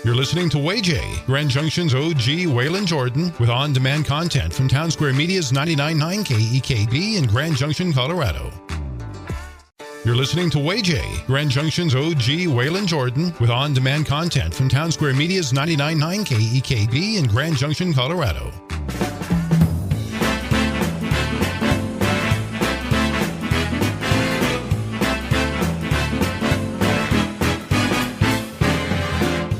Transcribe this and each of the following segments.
You're listening to WayJ, Grand Junction's OG Waylon Jordan, with on-demand content from Town Square Media's 99.9 KEKB in Grand Junction, Colorado. You're listening to WayJ, Grand Junction's OG Waylon Jordan, with on-demand content from Town Square Media's 99.9 KEKB in Grand Junction, Colorado.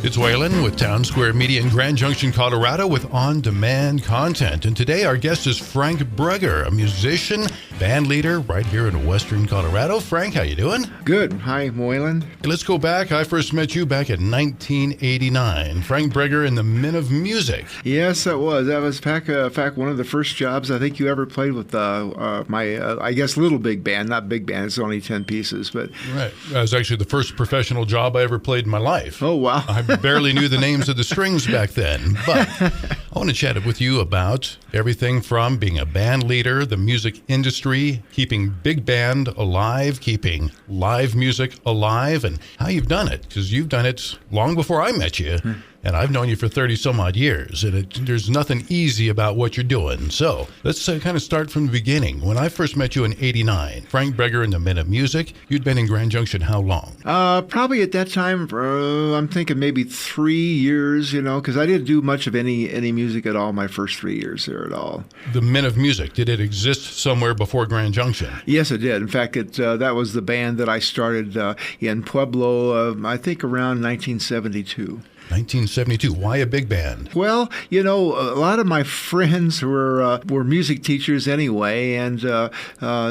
It's Waylon with Town Square Media in Grand Junction, Colorado with on-demand content. And today our guest is Frank Bregar, a musician, band leader right here in Western Colorado. Frank, how you doing? Good. Hi, Waylon. Hey, let's go back. I first met you back in 1989. Frank Bregar and the Men of Music. Yes, that was. That was, in fact, one of the first jobs I think you ever played with my, I guess, little big band. Not big band. It's only 10 pieces. But Right. That was actually the first professional job I ever played in my life. Oh, wow. I barely knew the names of the strings back then, but I want to chat with you about everything from being a band leader, the music industry, keeping big band alive, keeping live music alive, and how you've done it, because you've done it long before I met you. And I've known you for 30-some-odd years, and there's nothing easy about what you're doing. So let's kind of start from the beginning. When I first met you in '89, Frank Bregar and the Men of Music, you'd been in Grand Junction how long? Probably at that time, I'm thinking maybe 3 years, because I didn't do much of any music at all my first 3 years there at all. The Men of Music, did it exist somewhere before Grand Junction? Yes, it did. In fact, that was the band that I started in Pueblo, I think around 1972. 1972. Why a big band? Well, a lot of my friends were music teachers anyway, and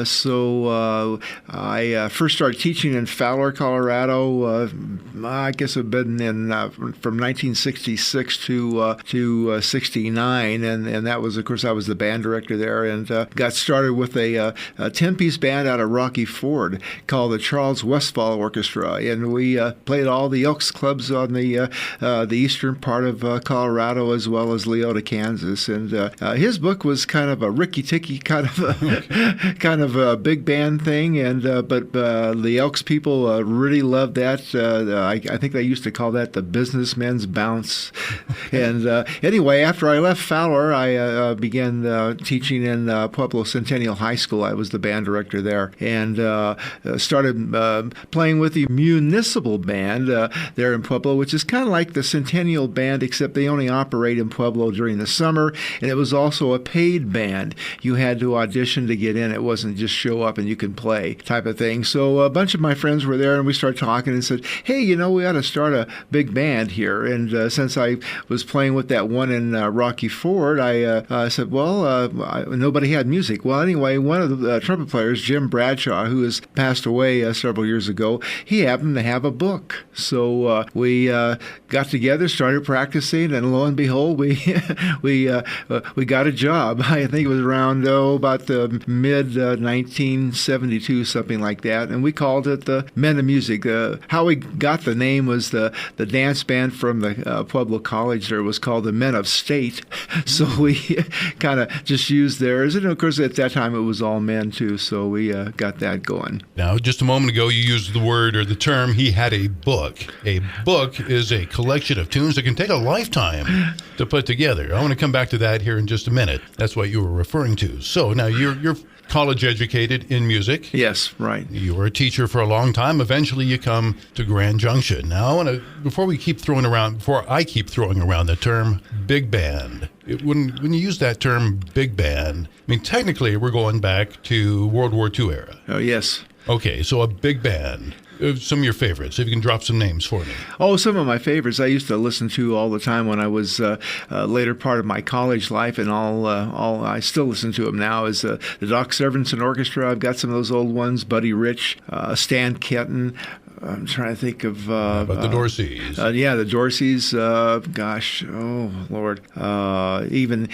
so I first started teaching in Fowler, Colorado. I guess I've been in from 1966 to 69, and that was, of course, I was the band director there, and got started with a 10-piece band out of Rocky Ford called the Charles Westfall Orchestra, and we played all the Elks clubs on the eastern part of Colorado as well as Leota, Kansas, and his book was kind of a ricky-ticky kind of a big band thing, and but the Elks people really loved that. I think they used to call that the businessman's bounce. And anyway, after I left Fowler, I began teaching in Pueblo Centennial High School. I was the band director there, and started playing with the municipal band there in Pueblo, which is kind of like the Centennial Band, except they only operate in Pueblo during the summer, and it was also a paid band. You had to audition to get in. It wasn't just show up and you can play type of thing. So a bunch of my friends were there, and we started talking and said, hey, we ought to start a big band here. And since I was playing with that one in Rocky Ford, I said, well, nobody had music. Well, anyway, one of the trumpet players, Jim Bradshaw, who has passed away several years ago, he happened to have a book. So we got together, started practicing, and lo and behold, we got a job. I think it was around about the mid 1972, something like that, and we called it the Men of Music. How we got the name was the dance band from the Pueblo College there was called the Men of State, so we kind of just used theirs, and of course at that time it was all men too, so we got that going. Now, just a moment ago, you used the word or the term, he had a book. A book is a collection of tunes that can take a lifetime to put together. I want to come back to that here in just a minute. That's what you were referring to. So now you're college educated in music. Yes, right. You were a teacher for a long time. Eventually you come to Grand Junction. Now I want to, before I keep throwing around the term big band, when you use that term big band, I mean, technically we're going back to World War II era. Oh, yes. Okay, so a big band. Some of your favorites, if you can drop some names for me. Oh, some of my favorites I used to listen to all the time when I was later part of my college life, and all I still listen to them now is the Doc Severinsen Orchestra. I've got some of those old ones, Buddy Rich, Stan Kenton. I'm trying to think of... About the Dorseys. Yeah, the Dorseys. Gosh, oh, Lord. Even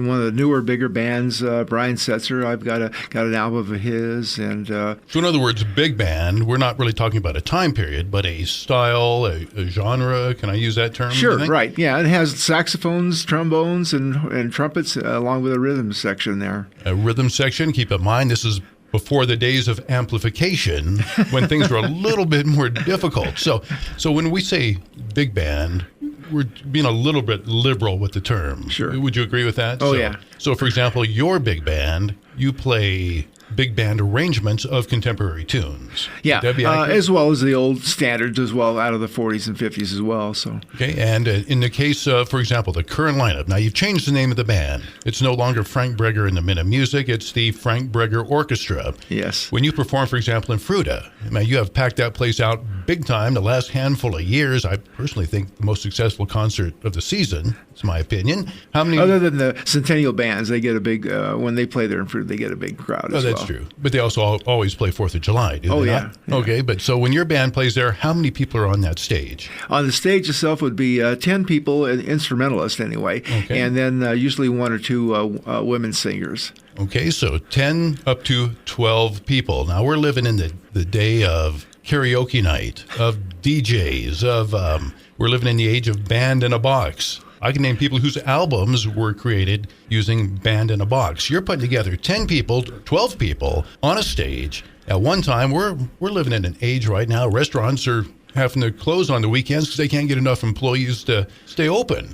one of the newer, bigger bands, Brian Setzer, I've got an album of his. And so in other words, big band, we're not really talking about a time period, but a style, a genre. Can I use that term? Sure, right. Yeah, it has saxophones, trombones, and trumpets, along with a rhythm section there. A rhythm section. Keep in mind, this is before the days of amplification, when things were a little bit more difficult. So when we say big band, we're being a little bit liberal with the term. Sure. Would you agree with that? Oh, so, yeah. So, for example, your big band, you play big band arrangements of contemporary tunes. Yeah, Would that be accurate? as well as the old standards as well, out of the 40s and 50s as well. So Okay, and in the case of, for example, the current lineup, now you've changed the name of the band. It's no longer Frank Bregar and the Men of Music, it's the Frank Bregar Orchestra. yes. When you perform, for example, in Fruta, now you have packed that place out big time the last handful of years. I personally think the most successful concert of the season, it's my opinion. How many? Other than the Centennial bands, they get a big, when they play there in Fruit, they get a big crowd as well. That's true. But they also always play 4th of July, do Oh, they yeah, not? yeah. Okay, but so when your band plays there, how many people are on that stage? On the stage itself would be 10 people, an instrumentalist anyway, Okay. and then usually 1 or 2 women singers. Okay, so 10 up to 12 people. Now, we're living in the day of karaoke night, of DJs, we're living in the age of band in a box. I can name people whose albums were created using band in a box. You're putting together 10 people, 12 people on a stage. At one time, we're living in an age right now, restaurants are having to close on the weekends because they can't get enough employees to stay open.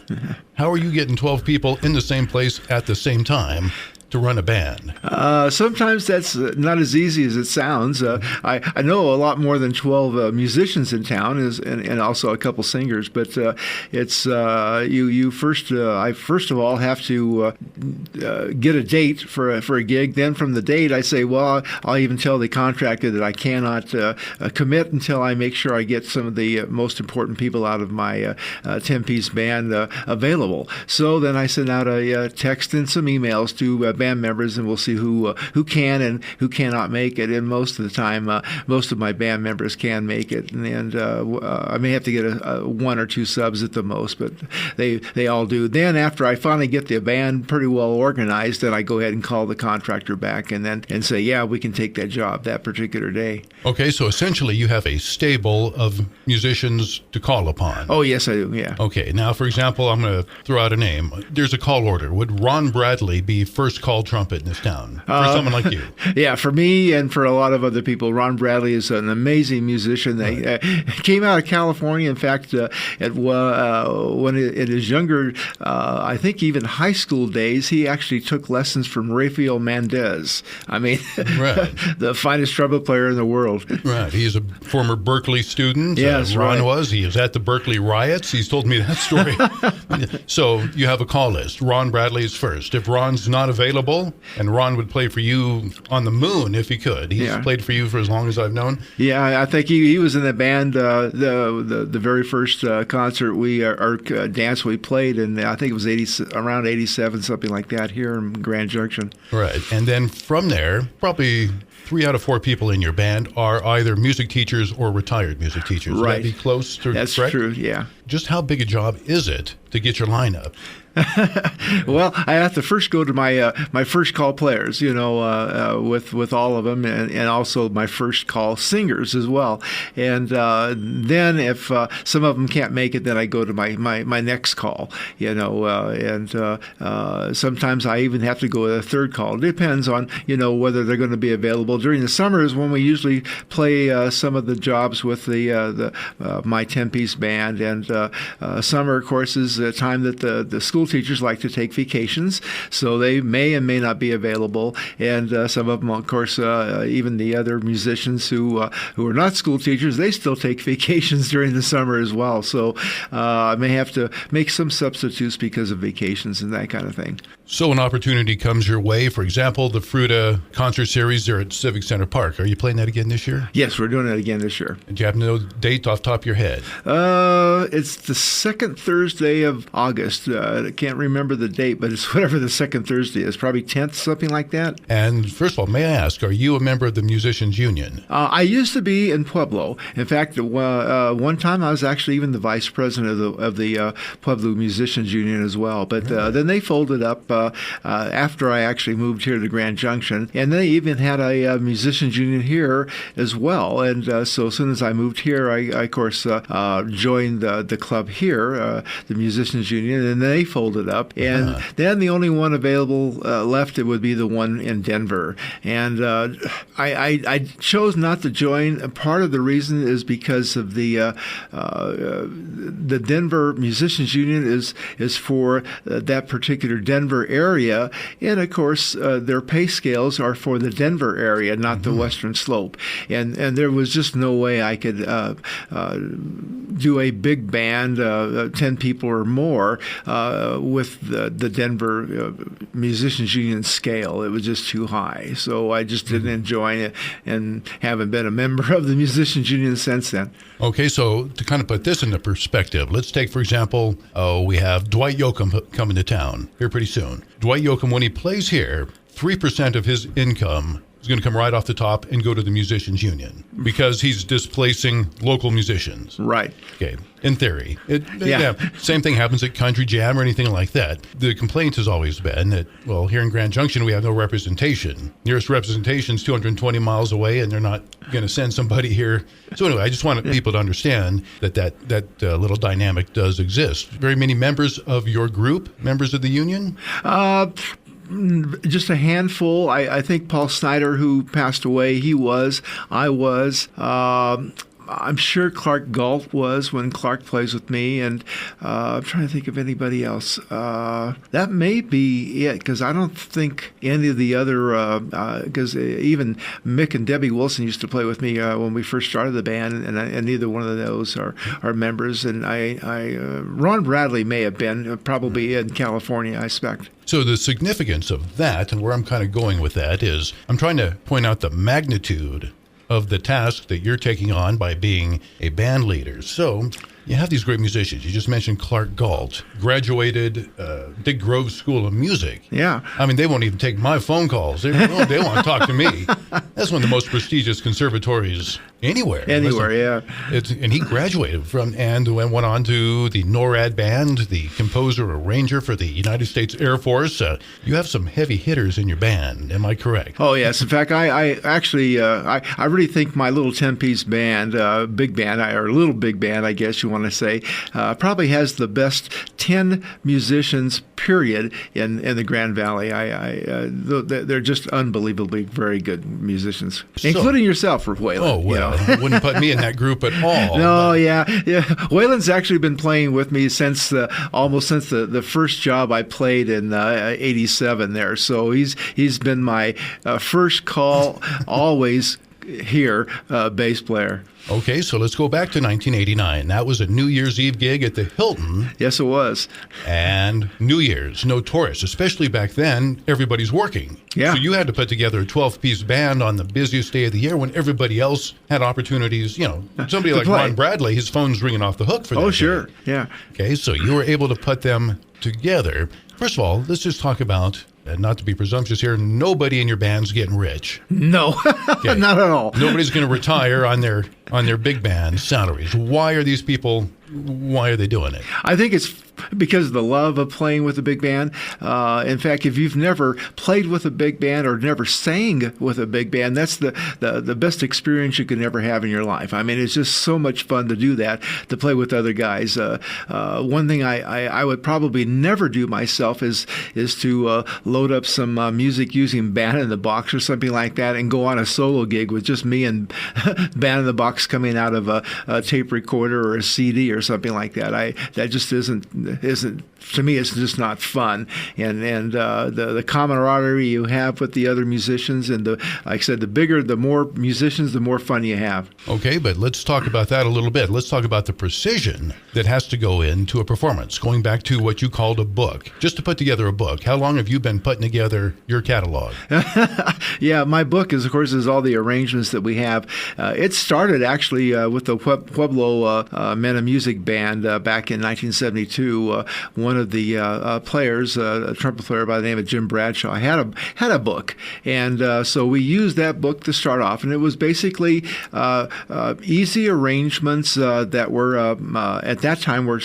How are you getting 12 people in the same place at the same time to run a band? Sometimes that's not as easy as it sounds. I know a lot more than 12 musicians in town, and also a couple singers. But it's you first. I first of all have to get a date for a gig. Then from the date, I say, well, I'll even tell the contractor that I cannot commit until I make sure I get some of the most important people out of my 10-piece band available. So then I send out a text and some emails to band members, and we'll see who can and who cannot make it. And most of the time, most of my band members can make it, and I may have to get a 1 or 2 subs at the most, but they all do. Then after I finally get the band pretty well organized, then I go ahead and call the contractor back and say, yeah, we can take that job that particular day. Okay, so essentially you have a stable of musicians to call upon. Oh, yes, I do, yeah. Okay, now, for example, I'm going to throw out a name. There's a call order. Would Ron Bradley be first call trumpet in this town for someone like you? Yeah, for me and for a lot of other people, Ron Bradley is an amazing musician. They came out of California. In fact, when in his younger, I think even high school days, he actually took lessons from Rafael Mendez. I mean, Right. the finest trumpet player in the world. Right. He's a former Berkeley student. Yes, Ron right. was. He was at the Berkeley riots. He's told me that story. So you have a call list. Ron Bradley is first. If Ron's not available, and Ron would play for you on the moon if he could. He's played for you for as long as I've known. Yeah, I think he was in the band the very first concert or dance we played, and I think it was around 87, something like that, here in Grand Junction. Right. And then from there, probably 3 out of 4 people in your band are either music teachers or retired music teachers. Would Right. that be close to That's correct? true, yeah. Just how big a job is it to get your lineup? Well, I have to first go to my first call players, with all of them, and also my first call singers as well. And then if some of them can't make it, then I go to my next call, and sometimes I even have to go to a third call. It depends on, whether they're going to be available. During the summer is when we usually play some of the jobs with my 10-piece band, and summer, of course, is a time that the school teachers like to take vacations, so they may and may not be available. And some of them, of course, even the other musicians who are not school teachers, they still take vacations during the summer as well. So I may have to make some substitutes because of vacations and that kind of thing. So an opportunity comes your way. For example, the Fruta concert series there at Civic Center Park. Are you playing that again this year? Yes, we're doing it again this year. Do you happen to know the date off the top of your head? It's the second Thursday of August. I can't remember the date, but it's whatever the second Thursday is, probably 10th, something like that. And first of all, may I ask, are you a member of the Musicians Union? I used to be in Pueblo. In fact, one time I was actually even the vice president of the Pueblo Musicians Union as well. But then they folded up after I actually moved here to Grand Junction, and they even had a have musicians union here as well. And so as soon as I moved here, I of course joined the club here, the musicians union, and they folded up. And then the only one available left, it would be the one in Denver. And I chose not to join. Part of the reason is because of the Denver Musicians Union is for that particular Denver area, and of course their pay scales are for the Denver area, not the Western Slope. And there was just no way I could do a big band, 10 people or more, with the Denver Musicians Union scale. It was just too high. So I just didn't join it and haven't been a member of the Musicians Union since then. Okay, so to kind of put this into perspective, let's take, for example, we have Dwight Yoakam coming to town here pretty soon. Dwight Yoakam, when he plays here, 3% of his income is going to come right off the top and go to the Musicians Union because he's displacing local musicians. Right. Okay. In theory. Same thing happens at Country Jam or anything like that. The complaint has always been that, well, here in Grand Junction, we have no representation. Nearest representation is 220 miles away, and they're not going to send somebody here. So anyway, I just wanted people to understand that little dynamic does exist. Very many members of your group, members of the union? Just a handful. I think Paul Snyder, who passed away, I was. I'm sure Clark Galt was when Clark plays with me, and I'm trying to think of anybody else. That may be it, because I don't think any of the other, because even Mick and Debbie Wilson used to play with me when we first started the band, and neither one of those are members. And Ron Bradley may have been, probably in California, I expect. So the significance of that, and where I'm kind of going with that, is I'm trying to point out the magnitude of the task that you're taking on by being a band leader. So you have these great musicians. You just mentioned Clark Galt, graduated Dick Grove School of Music. Yeah. I mean, they won't even take my phone calls. They want to talk to me. That's one of the most prestigious conservatories anywhere. Yeah. And he graduated from and went on to the NORAD band, the composer arranger for the United States Air Force. You have some heavy hitters in your band. Am I correct? Oh, yes. In fact, I actually really think my little 10-piece band, big band, or little big band, I guess you want to say, probably has the best 10 musicians, period, in the Grand Valley. They're just unbelievably very good musicians, including yourself, Waylon. Oh, well, wouldn't put me in that group at all. No, yeah. Waylon's actually been playing with me almost since the first job I played in '87 there. So he's been my first call, always here, bass player. Okay, so let's go back to 1989. That was a New Year's Eve gig at the Hilton. Yes, it was. And New Year's, no tourists. Especially back then, everybody's working. Yeah. So you had to put together a 12-piece band on the busiest day of the year when everybody else had opportunities. You know, somebody like Ron Bradley, his phone's ringing off the hook for that. Oh, sure. Day. Yeah. Okay, so you were able to put them together. First of all, let's just talk about, and not to be presumptuous here, nobody in your band's getting rich. No, okay. Not at all. Nobody's going to retire on their big band salaries. Why are these people, why are they doing it? I think it's because of the love of playing with a big band. In fact, if you've never played with a big band or never sang with a big band, that's the best experience you can ever have in your life. I mean, it's just so much fun to do that, to play with other guys. One thing I would probably never do myself is to load up some music using Band in the Box or something like that and go on a solo gig with just me and Band in the Box coming out of a tape recorder or a CD or something like that. That just isn't to me, it's just not fun. And the camaraderie you have with the other musicians, and like I said, the more musicians, the more fun you have. Okay, but let's talk about that a little bit. Let's talk about the precision that has to go into a performance. Going back to what you called a book, just to put together a book. How long have you been putting together your catalog? Yeah, my book is all the arrangements that we have. It started actually with the Pueblo Men of Music Band back in 1972. One of the players, a trumpet player by the name of Jim Bradshaw, had a book, and so we used that book to start off, and it was basically easy arrangements that were at that time were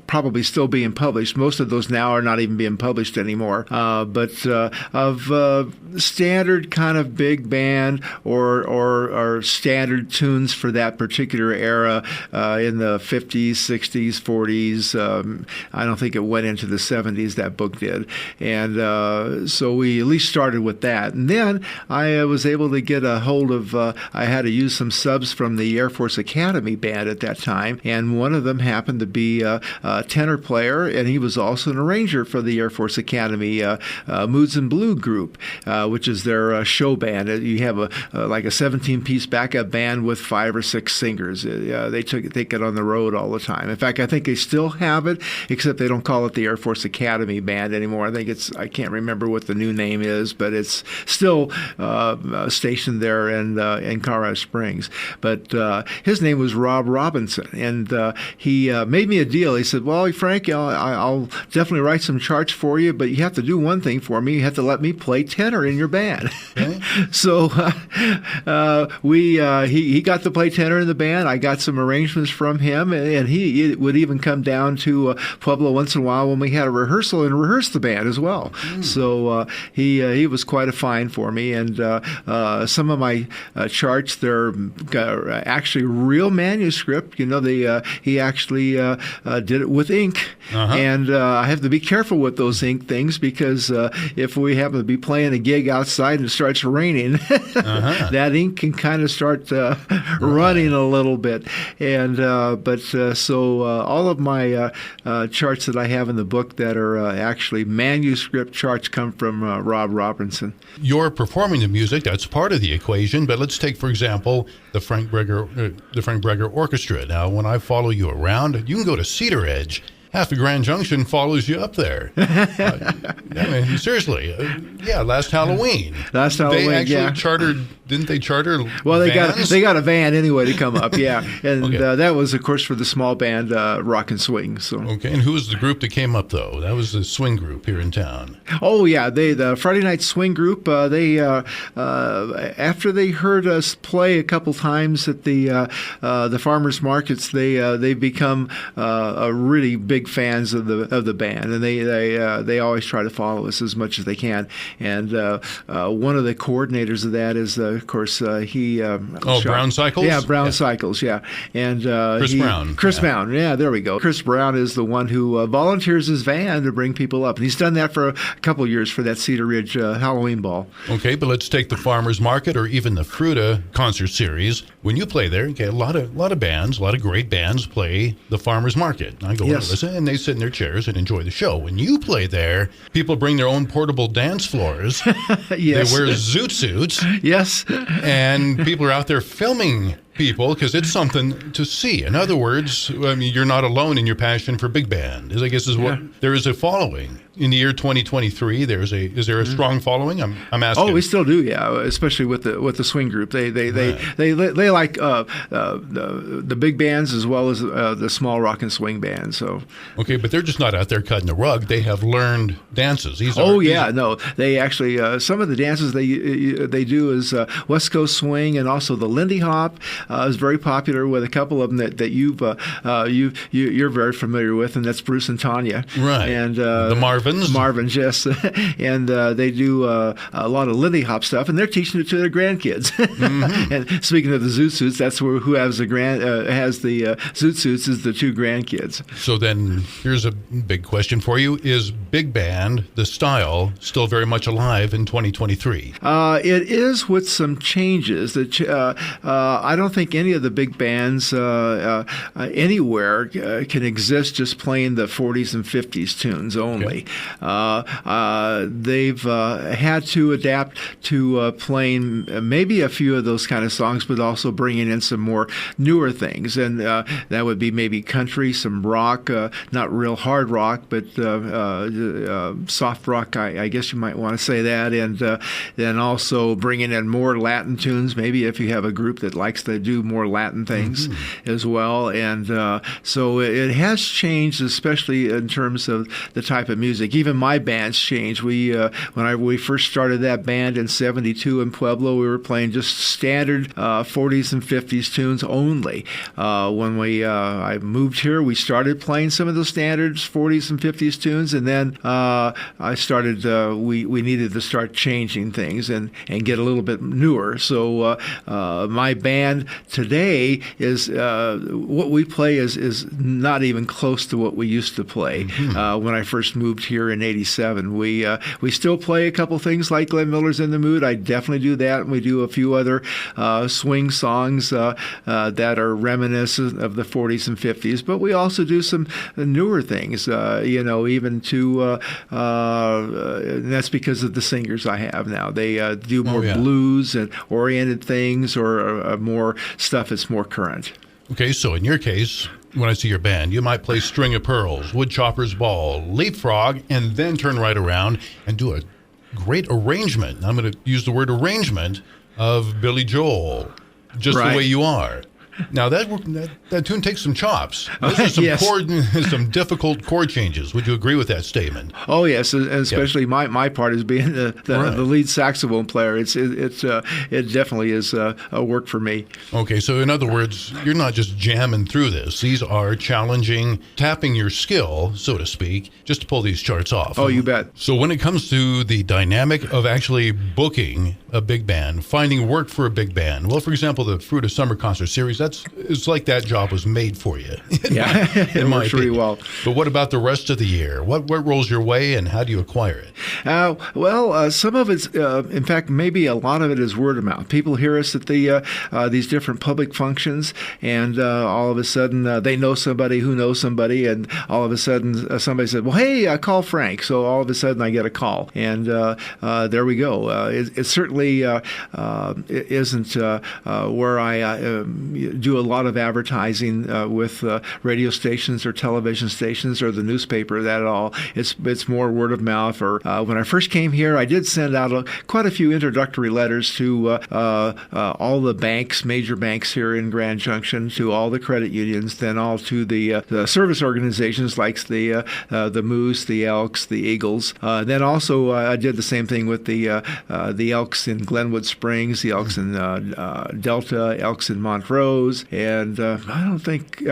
probably still being published. Most of those now are not even being published anymore, but of standard kind of big band or standard tunes for that particular era in the 50s, 60s, 40s. I don't think it went into the 70s, that book did. And so we at least started with that. And then I was able to get a hold of, I had to use some subs from the Air Force Academy band at that time, and one of them happened to be a tenor player, and he was also an arranger for the Air Force Academy Moods and Blue group, which is their show band. You have like a 17-piece backup band with 5 or 6 singers. They take it on the road all the time. In fact, I think they still have it, except they don't call it the Air Force Academy Band anymore. I think I can't remember what the new name is, but it's still stationed there in Colorado Springs. But his name was Rob Robinson, and he made me a deal. He said, well, Frank, I'll definitely write some charts for you, but you have to do one thing for me. You have to let me play tenor in your band. Okay. So he got to play tenor in the band. I got some arrangements from him, and he would even come down to Pueblo once in a while when we had a rehearsal and rehearse the band as well. So he was quite a find for me, and some of my charts, they're actually real manuscript. You know, he actually did it with ink, and I have to be careful with those ink things because if we happen to be playing a gig outside and it starts raining, that ink can kind of start running a little bit. And so all of my charts that I have in the book that are actually manuscript charts come from Rob Robinson. You're performing the music, that's part of the equation, but let's take, for example, the Frank Bregar Orchestra. Now, when I follow you around, you can go to Cedar Edge. Half of Grand Junction follows you up there. I mean, seriously. Last Halloween. They actually chartered, didn't they charter Well, vans? they got a van anyway to come up, yeah. And that was, of course, for the small band Rock and Swing. So. Okay, and who was the group that came up, though? That was the swing group here in town. Oh, yeah, the Friday Night Swing group, they after they heard us play a couple times at the farmers markets, they've become a really big fans of the band, and they always try to follow us as much as they can. And one of the coordinators of that is, of course, Brown Cycles. Yeah, Brown Cycles. Yeah, and Chris Brown. Yeah, there we go. Chris Brown is the one who volunteers his van to bring people up, and he's done that for a couple of years for that Cedar Ridge Halloween ball. Okay, but let's take the farmers market or even the Fruta concert series. When you play there, a lot of bands, a lot of great bands play the farmers market. I go and listen, and they sit in their chairs and enjoy the show. When you play there, people bring their own portable dance floors. Yes. They wear zoot suits. Yes. And people are out there filming people because it's something to see. In other words, I mean, you're not alone in your passion for big band. I guess there is a following. In the year 2023, is there a strong following? I'm asking. Oh, we still do, yeah. Especially with the swing group, they like the big bands as well as the small rock and swing bands. So okay, but they're just not out there cutting the rug. They have learned dances. No, they actually some of the dances they do is West Coast swing, and also the Lindy Hop is very popular with a couple of them that you're very familiar with, and that's Bruce and Tanya, right? And the Marvins, yes, and they do a lot of Lindy Hop stuff, and they're teaching it to their grandkids. And speaking of the zoot suits, that's who has the zoot suits is the 2 grandkids. So then, here's a big question for you: is big band, the style, still very much alive in 2023? It is, with some changes. I don't think any of the big bands anywhere can exist just playing the 40s and 50s tunes only. They've had to adapt to playing maybe a few of those kind of songs, but also bringing in some more newer things. And that would be maybe country, some rock, not real hard rock, but soft rock, I guess you might want to say that. And then also bringing in more Latin tunes, maybe if you have a group that likes to do more Latin things as well. And so it has changed, especially in terms of the type of music. Even my band's changed. When we first started that band in '72 in Pueblo, we were playing just standard 40s and 50s tunes only. When I moved here, we started playing some of the standards 40s and 50s tunes, and then I started. We needed to start changing things and get a little bit newer. So my band today is what we play is not even close to what we used to play when I first moved here in '87. We still play a couple things like Glenn Miller's "In the Mood." I definitely do that, and we do a few other swing songs that are reminiscent of the 40s and 50s. But we also do some newer things, even to and that's because of the singers I have now. They do more blues and oriented things, or more stuff that's more current. Okay, so in your case, when I see your band, you might play String of Pearls, Woodchopper's Ball, Leapfrog, and then turn right around and do a great arrangement. I'm going to use the word arrangement of Billy Joel, Just the Way You Are. Now that tune takes some chops. Those are some some difficult chord changes. Would you agree with that statement? Oh yes, and especially my part as being the lead saxophone player. It definitely is a work for me. Okay, so in other words, you're not just jamming through this. These are challenging, tapping your skill, so to speak, just to pull these charts off. Oh, you bet. So when it comes to the dynamic of actually booking a big band, finding work for a big band, well, for example, the Fruit of Summer concert series, it's like that job was made for you. It works really well. But what about the rest of the year? What rolls your way, and how do you acquire it? Some of it's, in fact, maybe a lot of it is word of mouth. People hear us at these different public functions, and all of a sudden they know somebody who knows somebody, and all of a sudden somebody said, "Well, hey, call Frank." So all of a sudden I get a call, and there we go. It certainly isn't where I do a lot of advertising with radio stations or television stations or the newspaper. That at all. It's more word of mouth. Or when I first came here, I did send out quite a few introductory letters to all the banks, major banks here in Grand Junction, to all the credit unions, then all to the service organizations like the Moose, the Elks, the Eagles. Then also I did the same thing with the Elks in Glenwood Springs, the Elks in Delta, Elks in Montrose. And I think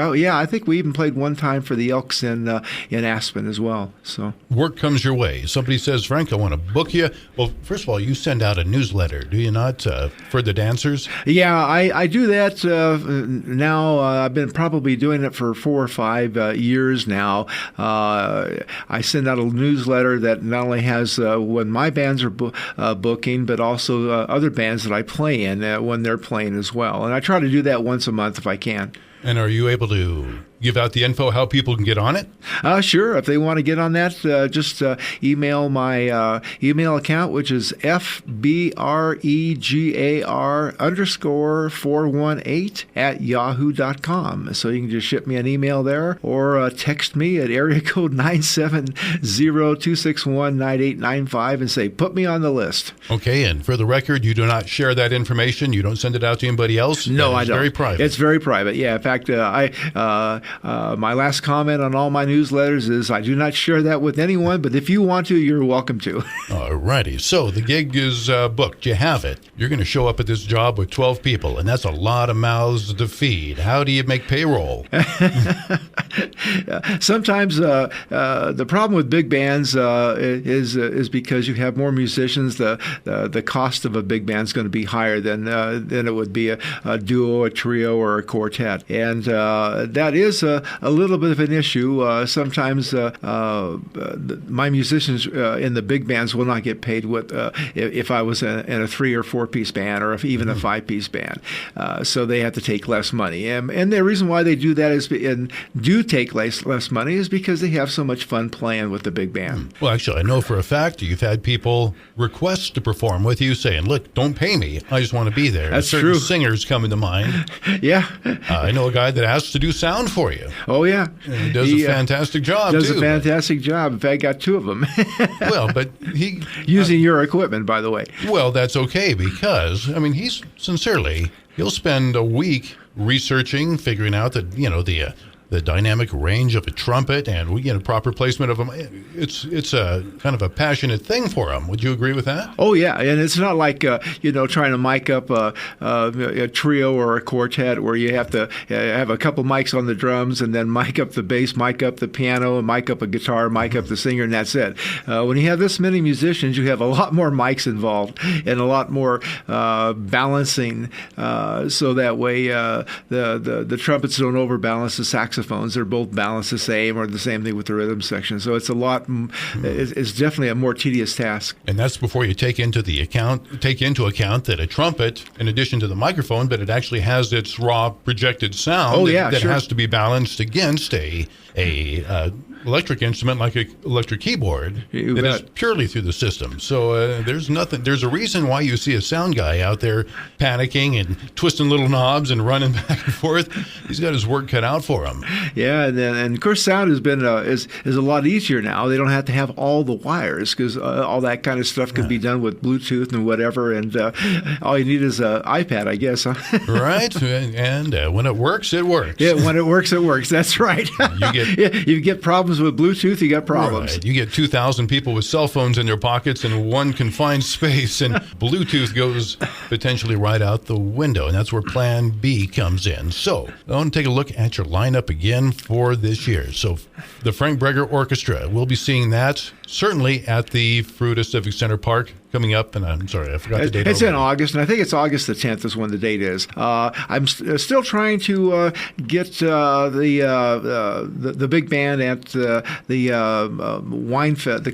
we even played one time for the Elks in Aspen as well. So work comes your way. Somebody says, "Frank, I want to book you." Well, first of all, you send out a newsletter, do you not, for the dancers? Yeah, I do that now. I've been probably doing it for 4 or 5 years now. I send out a newsletter that not only has when my bands are booking, but also other bands that I play in when they're playing as well. And I try to do that once a month if I can. And are you able to give out the info how people can get on it? Sure. If they want to get on that, just email my email account, which is FBREGAR_418 @yahoo.com. So you can just ship me an email there, or text me at area code 970-261-9895 and say, "Put me on the list." Okay. And for the record, you do not share that information. You don't send it out to anybody else. No, I don't. It's very private. It's very private. Yeah. In fact, my last comment on all my newsletters is I do not share that with anyone, but if you want to, you're welcome to. All righty. So the gig is booked. You have it. You're going to show up at this job with 12 people, and that's a lot of mouths to feed. How do you make payroll? Sometimes the problem with big bands is because you have more musicians. The cost of a big band is going to be higher than it would be a duo, a trio, or a quartet, and that is a little bit of an issue. Sometimes my musicians in the big bands will not get paid what if I was in a 3 or 4 piece band, or if even a 5 piece band. So they have to take less money, and the reason why they do that is and do take less money is because they have so much fun playing with the big band. Well, actually, I know for a fact you've had people request to perform with you, saying, "Look, don't pay me. I just want to be there." That's certain true. Singers come into mind. Yeah. I know a guy that has to do sound for you. Oh, yeah. And he does a fantastic job, does a fantastic job. In fact, I got 2 of them. Well, but using your equipment, by the way. Well, that's okay, because, I mean, he's sincerely You'll spend a week researching, figuring out that, the dynamic range of a trumpet and proper placement of them. It's a kind of a passionate thing for them. Would you agree with that? Oh yeah, and it's not like trying to mic up a trio or a quartet where you have to have a couple mics on the drums and then mic up the bass, mic up the piano, and mic up a guitar, mic up the singer, and that's it. When you have this many musicians, you have a lot more mics involved and a lot more balancing, so that way the trumpets don't overbalance the saxophones. They're both balanced the same, or the same thing with the rhythm section. So it's it's definitely a more tedious task. And that's before you take into account that a trumpet, in addition to the microphone, but it actually has its raw projected sound that sure. has to be balanced against a electric instrument like an electric keyboard that is purely through the system. So there's a reason why you see a sound guy out there panicking and twisting little knobs and running back and forth. He's got his work cut out for him. Yeah, and of course sound has been is a lot easier now. They don't have to have all the wires because all that kind of stuff can be done with Bluetooth and whatever, and all you need is an iPad, I guess. Huh? Right, and when it works, it works. Yeah, when it works, it works. That's right. You get problems with Bluetooth, you got problems. Right. You get 2,000 people with cell phones in their pockets in one confined space, and Bluetooth goes potentially right out the window, and that's where Plan B comes in. So I want to take a look at your lineup again for this year. So the Frank Bregar Orchestra, we'll be seeing that certainly at the Fruita Civic Center Park coming up, and I'm sorry, I forgot the date. It's in August, and I think it's August the 10th is when the date is. I'm still trying to get the big band at the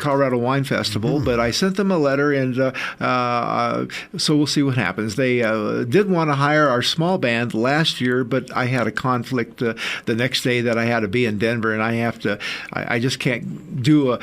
Colorado Wine Festival, but I sent them a letter, and so we'll see what happens. They did want to hire our small band last year, but I had a conflict the next day that I had to be in Denver, and I just can't do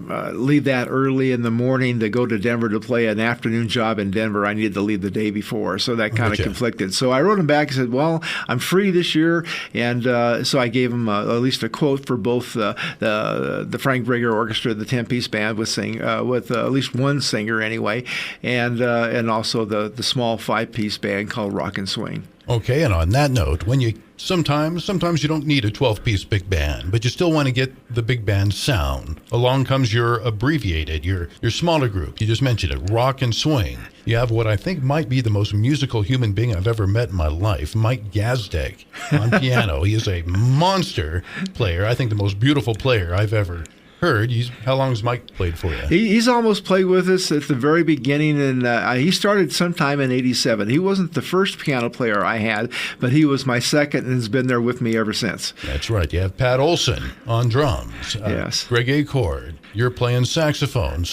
leave that early in the morning to go to Denver to play an afternoon job in Denver. I needed to leave the day before, so that kind of conflicted. So I wrote him back and said, well, I'm free this year, and so I gave him at least a quote for both the Frank Bregar Orchestra, the 10-piece band with at least one singer anyway, and also the small 5-piece band called Rock and Swing. Okay, and on that note, sometimes you don't need a 12-piece big band, but you still want to get the big band sound. Along comes your abbreviated, your smaller group. You just mentioned it, Rock and Swing. You have what I think might be the most musical human being I've ever met in my life, Mike Gazdek, on piano. He is a monster player. I think the most beautiful player I've ever heard. How long has Mike played for you? He's almost played with us at the very beginning, and he started sometime in '87. He wasn't the first piano player I had, but he was my second and has been there with me ever since. That's right. You have Pat Olson on drums. Yes. Greg Acord. You're playing saxophone.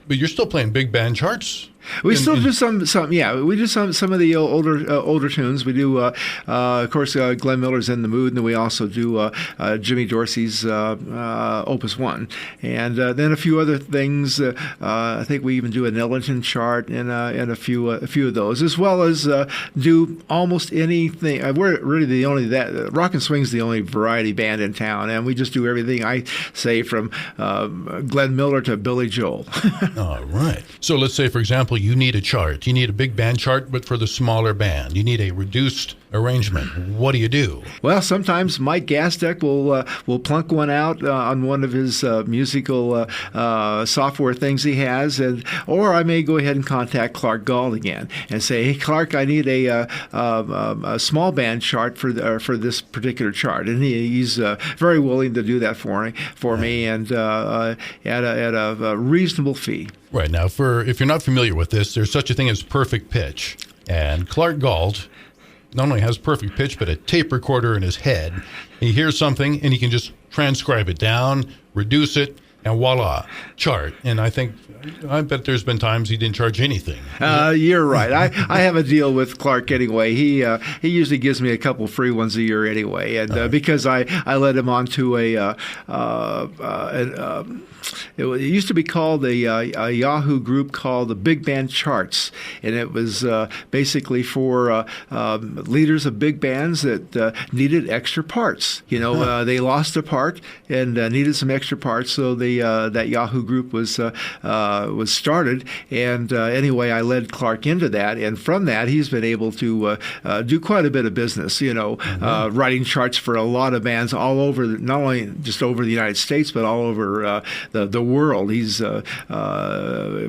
But you're still playing big band charts. We still do some. Yeah, we do some of the older tunes. We do, of course, Glenn Miller's "In the Mood," and then we also do Jimmy Dorsey's Opus 1, and then a few other things. I think we even do an Ellington chart and a few of those, as well as do almost anything. We're really Rock and Swing's the only variety band in town, and we just do everything. I say from Glenn Miller to Billy Joel. All right. So let's say, for example, you need a chart. You need a big band chart, but for the smaller band. You need a reduced arrangement. What do? Well, sometimes Mike Gazdek will plunk one out on one of his musical software things he has, or I may go ahead and contact Clark Gall again and say, "Hey, Clark, I need a small band chart for this particular chart," and he's very willing to do that for me, and at a reasonable fee. Right. Now, if you're not familiar with this, there's such a thing as perfect pitch. And Clark Galt not only has perfect pitch, but a tape recorder in his head. He hears something, and he can just transcribe it down, reduce it, and voila, chart. And I bet there's been times he didn't charge anything. You're right. I have a deal with Clark anyway. He usually gives me a couple free ones a year anyway, and because I led him on to it used to be called a Yahoo group called the Big Band Charts, and it was basically for leaders of big bands that needed extra parts. They lost a part and needed some extra parts, so they that Yahoo group was started. And anyway, I led Clark into that, and from that, he's been able to do quite a bit of business. Writing charts for a lot of bands all over, not only just over the United States, but all over the world. He's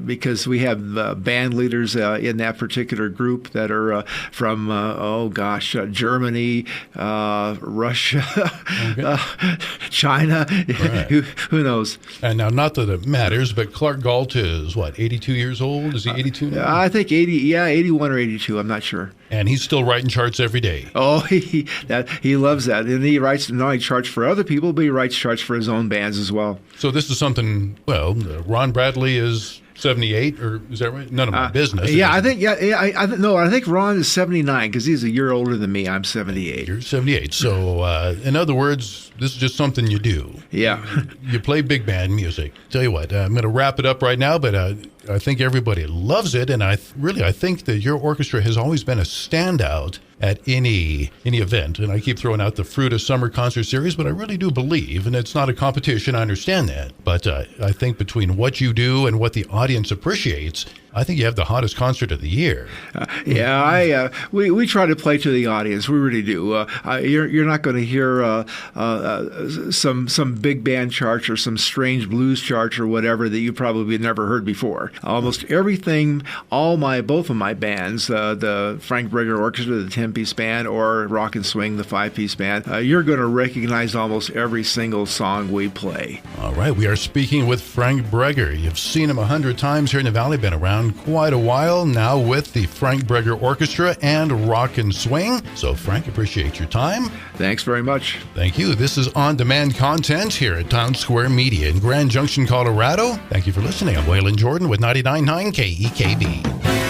because we have band leaders in that particular group that are from Germany, Russia, Right. China. Who knows? And now, not that it matters, but Clark Galt is what, 82 years old? Is he 82 now? I think 81 or 82. I'm not sure. And he's still writing charts every day. Oh, he loves that, and he writes not only charts for other people, but he writes charts for his own bands as well. So this is something. Well, Ron Bradley is 78, or is that right? None of my business. I think Ron is 79 because he's a year older than me. I'm 78. You're 78. So, in other words, this is just something you do. Yeah. You play big band music. Tell you what, I'm going to wrap it up right now, but I think everybody loves it, and I think that your orchestra has always been a standout at any event. And I keep throwing out the Fruit of Summer concert series, but I really do believe, and it's not a competition, I understand that, but I think between what you do and what the audience appreciates, I think you have the hottest concert of the year. We try to play to the audience. We really do. You're not going to hear some big band charts or some strange blues charts or whatever that you probably never heard before. Almost everything, both of my bands, the Frank Bregar Orchestra, the 10-piece band, or Rock and Swing, the 5-piece band, you're going to recognize almost every single song we play. All right, we are speaking with Frank Bregar. You've seen him 100 times here in the Valley, been around quite a while now with the Frank Bregar Orchestra and Rock and Swing. So, Frank, appreciate your time. Thanks very much. Thank you. This is on-demand content here at Town Square Media in Grand Junction, Colorado. Thank you for listening. I'm Waylon Jordan with 99.9 KEKB.